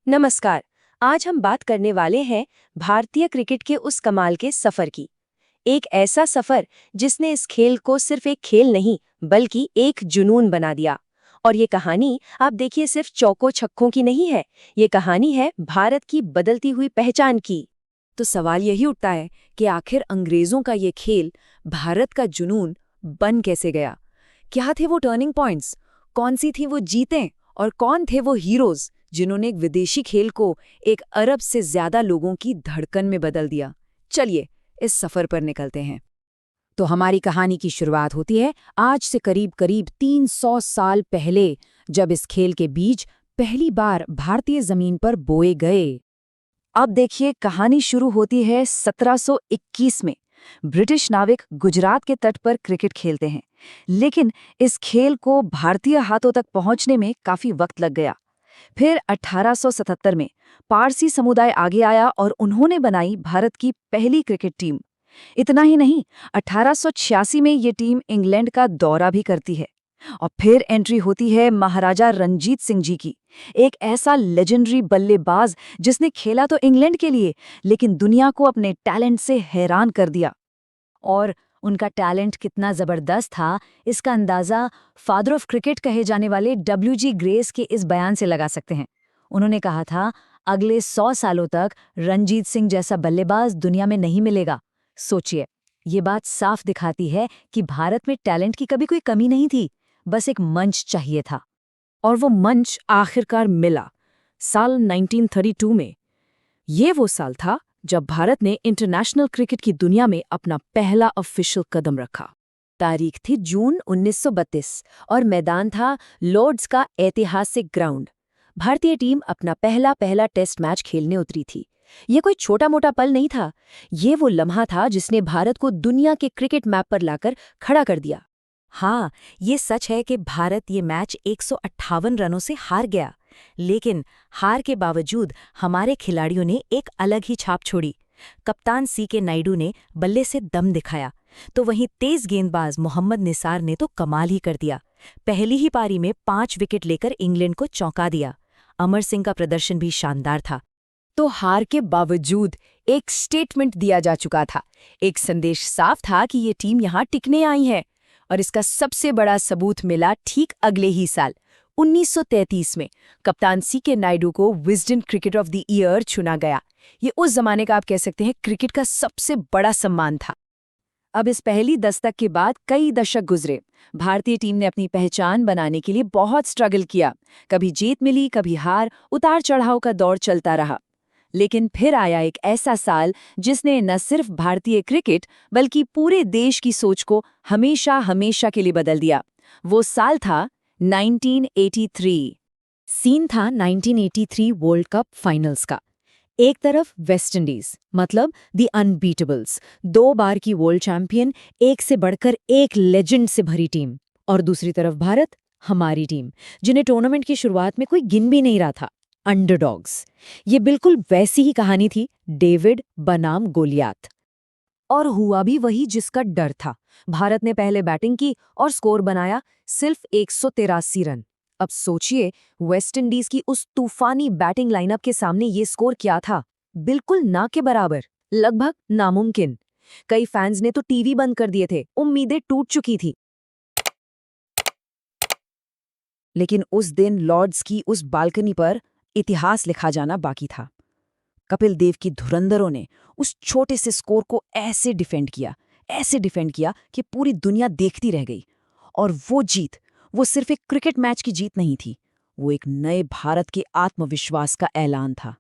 नमस्कार। आज हम बात करने वाले हैं भारतीय क्रिकेट के उस कमाल के सफर की। एक ऐसा सफर जिसने इस खेल को सिर्फ एक खेल नहीं बल्कि एक जुनून बना दिया। और ये कहानी आप देखिए सिर्फ चौकों छक्कों की नहीं है, ये कहानी है भारत की बदलती हुई पहचान की। तो सवाल यही उठता है कि आखिर अंग्रेजों का ये खेल भारत का जुनून बन कैसे गया। क्या थे वो टर्निंग पॉइंट्स, कौन सी थी वो जीतें और कौन थे वो हीरोज जिन्होंने एक विदेशी खेल को एक अरब से ज्यादा लोगों की धड़कन में बदल दिया। चलिए इस सफर पर निकलते हैं। तो हमारी कहानी की शुरुआत होती है आज से करीब करीब 300 साल पहले, जब इस खेल के बीज पहली बार भारतीय जमीन पर बोए गए। अब देखिए कहानी शुरू होती है 1721 में। ब्रिटिश नाविक गुजरात के तट पर क्रिकेट खेलते हैं, लेकिन इस खेल को भारतीय हाथों तक पहुंचने में काफी वक्त लग गया। फिर 1877 में पारसी समुदाय आगे आया और उन्होंने बनाई भारत की पहली क्रिकेट टीम। इतना ही नहीं, 1886 में ये टीम इंग्लैंड का दौरा भी करती है। और फिर एंट्री होती है महाराजा रणजीत सिंह जी की, एक ऐसा लेजेंडरी बल्लेबाज जिसने खेला तो इंग्लैंड के लिए, लेकिन दुनिया को अपने टैलेंट से हैरान कर दिया। और उनका टैलेंट कितना जबरदस्त था, इसका अंदाजा फादर ऑफ क्रिकेट कहे जाने वाले WG ग्रेस के इस बयान से लगा सकते हैं। उन्होंने कहा था, अगले 100 सालों तक रणजीत सिंह जैसा बल्लेबाज दुनिया में नहीं मिलेगा। सोचिए, ये बात साफ दिखाती है कि भारत में टैलेंट की कभी कोई कमी नहीं थी, बस एक मंच चाहिए था। और वो मंच आखिरकार मिला साल 1932 में। ये वो साल था जब भारत ने इंटरनेशनल क्रिकेट की दुनिया में अपना पहला ऑफिशियल कदम रखा। तारीख थी जून 1932 और मैदान था लॉर्ड्स का ऐतिहासिक ग्राउंड। भारतीय टीम अपना पहला टेस्ट मैच खेलने उतरी थी। ये कोई छोटा मोटा पल नहीं था, ये वो लम्हा था जिसने भारत को दुनिया के क्रिकेट मैप पर लाकर खड़ा कर दिया। हाँ, ये सच है कि भारत ये मैच 158 रनों से हार गया, लेकिन हार के बावजूद हमारे खिलाड़ियों ने एक अलग ही छाप छोड़ी। कप्तान CK नायडू ने बल्ले से दम दिखाया, तो वहीं तेज गेंदबाज मोहम्मद निसार ने तो कमाल ही कर दिया। पहली ही पारी में 5 विकेट लेकर इंग्लैंड को चौंका दिया। अमर सिंह का प्रदर्शन भी शानदार था। तो हार के बावजूद एक स्टेटमेंट दिया जा चुका था, एक संदेश साफ था कि ये टीम यहाँ टिकने आई है। और इसका सबसे बड़ा सबूत मिला ठीक अगले ही साल 1933 में। कप्तान CK नायडू को Wisden cricketer of the year चुना गया। ये उस जमाने का आप कह सकते हैं क्रिकेट का सबसे बड़ा सम्मान था। अब इस पहली दस्तक के बाद कई दशक गुजरे। भारतीय टीम ने अपनी पहचान बनाने के लिए बहुत स्ट्रगल किया। कभी जीत मिली, कभी हार, उतार चढ़ाव का दौर चलता रहा। लेकिन फिर आया एक ऐसा साल जिसने न सिर्फ भारतीय क्रिकेट बल्कि पूरे देश की सोच को हमेशा हमेशा के लिए बदल दिया। वो साल था 1983। सीन था 1983 वर्ल्ड कप फाइनल्स का। एक तरफ वेस्ट इंडीज मतलब द अनबीटेबल्स, 2 बार की वर्ल्ड चैंपियन, एक से बढ़कर एक लेजेंड से भरी टीम। और दूसरी तरफ भारत, हमारी टीम, जिन्हें टूर्नामेंट की शुरुआत में कोई गिन भी नहीं रहा था, अंडरडॉग्स। ये बिल्कुल वैसी ही कहानी थी, डेविड बनाम गोलियात। और हुआ भी वही जिसका डर था। भारत ने पहले बैटिंग की और स्कोर बनाया सिर्फ 183 रन। अब सोचिए, वेस्ट इंडीज की उस तूफानी बैटिंग लाइनअप के सामने ये स्कोर क्या था? बिल्कुल ना के बराबर, लगभग नामुमकिन। कई फैंस ने तो टीवी बंद कर दिए थे, उम्मीदें टूट चुकी थी। लेकिन उस दिन लॉर्ड्स की उस बालकनी पर इतिहास लिखा जाना बाकी था। कपिल देव की धुरंधरों ने उस छोटे से स्कोर को ऐसे डिफेंड किया कि पूरी दुनिया देखती रह गई। और वो जीत, वो सिर्फ एक क्रिकेट मैच की जीत नहीं थी, वो एक नए भारत के आत्मविश्वास का ऐलान था।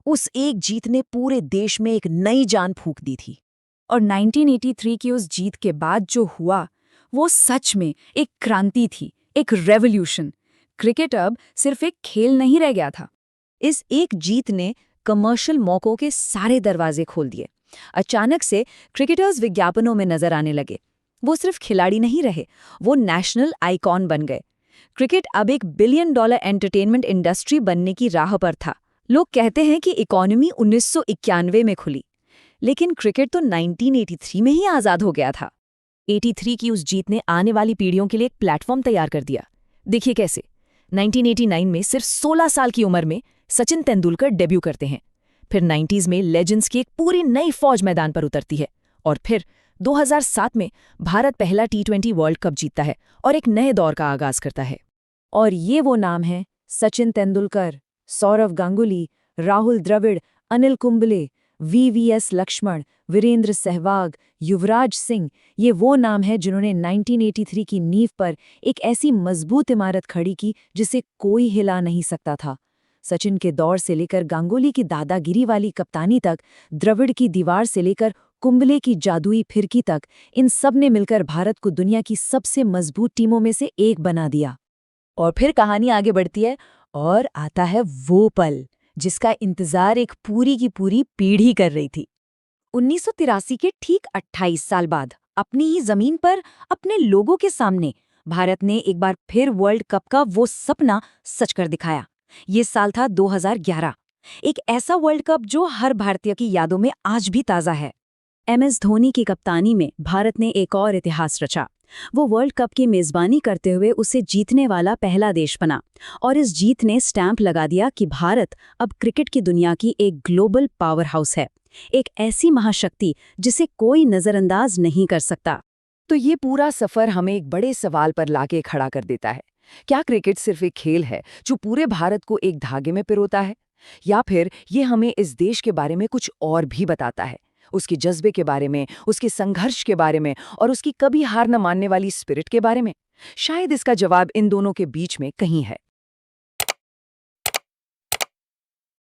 उस एक जीत ने पूरे देश में एक नई जान फूंक दी थी। और 1983 की उस जीत के बाद जो हुआ, वो सच में एक क्रांति थी, एक रेवोल्यूशन। क्रिकेट अब सिर्फ एक खेल नहीं रह गया था। इस एक जीत ने कमर्शियल मौकों के सारे दरवाजे खोल दिए। अचानक से क्रिकेटर्स विज्ञापनों में नजर आने लगे। वो सिर्फ खिलाड़ी नहीं रहे, वो नेशनल आइकॉन बन गए। क्रिकेट अब एक $1 बिलियन एंटरटेनमेंट इंडस्ट्री बनने की राह पर था। लोग कहते हैं कि इकोनॉमी 1991 में खुली, लेकिन क्रिकेट तो 1983 में ही आज़ाद हो गया था। 83 की उस जीत ने आने वाली पीढ़ियों के लिए एक प्लेटफॉर्म तैयार कर दिया। देखिए कैसे। 1989 में सिर्फ 16 साल की उम्र में सचिन तेंदुलकर डेब्यू करते हैं। फिर 90s में लेजेंड्स की एक पूरी नई फौज मैदान पर उतरती है। और फिर 2007 में भारत पहला T20 वर्ल्ड कप जीतता है और एक नए दौर का आगाज करता है। और ये वो नाम हैं सचिन तेंदुलकर, सौरव गांगुली, राहुल द्रविड़, अनिल कुंबले, VVS लक्ष्मण, वीरेंद्र सहवाग, युवराज सिंह। ये वो नाम है जिन्होंने 1983 की नींव पर एक ऐसी मजबूत इमारत खड़ी की जिसे कोई हिला नहीं सकता था। सचिन के दौर से लेकर गांगुली की दादागिरी वाली कप्तानी तक, द्रविड़ की दीवार से लेकर कुंबले की जादुई फिरकी तक, इन सब ने मिलकर भारत को दुनिया की सबसे मजबूत टीमों में से एक बना दिया। और फिर कहानी आगे बढ़ती है और आता है वो पल जिसका इंतजार एक पूरी की पूरी पीढ़ी कर रही थी। 1983 के ठीक 28 साल बाद अपनी ही जमीन पर अपने लोगों के सामने भारत ने एक बार फिर वर्ल्ड कप का वो सपना सच कर दिखाया। ये साल था 2011, एक ऐसा वर्ल्ड कप जो हर भारतीय की यादों में आज भी ताज़ा है। MS धोनी की कप्तानी में भारत ने एक और इतिहास रचा। वो वर्ल्ड कप की मेजबानी करते हुए उसे जीतने वाला पहला देश बना और इस जीत ने स्टैंप लगा दिया कि भारत अब क्रिकेट की दुनिया की एक ग्लोबल पावर हाउस है, एक ऐसी महाशक्ति जिसे कोई नजरअंदाज नहीं कर सकता। तो ये पूरा सफर हमें एक बड़े सवाल पर लाके खड़ा कर देता है। क्या क्रिकेट सिर्फ एक खेल है जो पूरे भारत को एक धागे में पिरोता है, या फिर ये हमें इस देश के बारे में कुछ और भी बताता है, उसके जज्बे के बारे में, उसके संघर्ष के बारे में और उसकी कभी हार न मानने वाली स्पिरिट के बारे में? शायद इसका जवाब इन दोनों के बीच में कहीं है।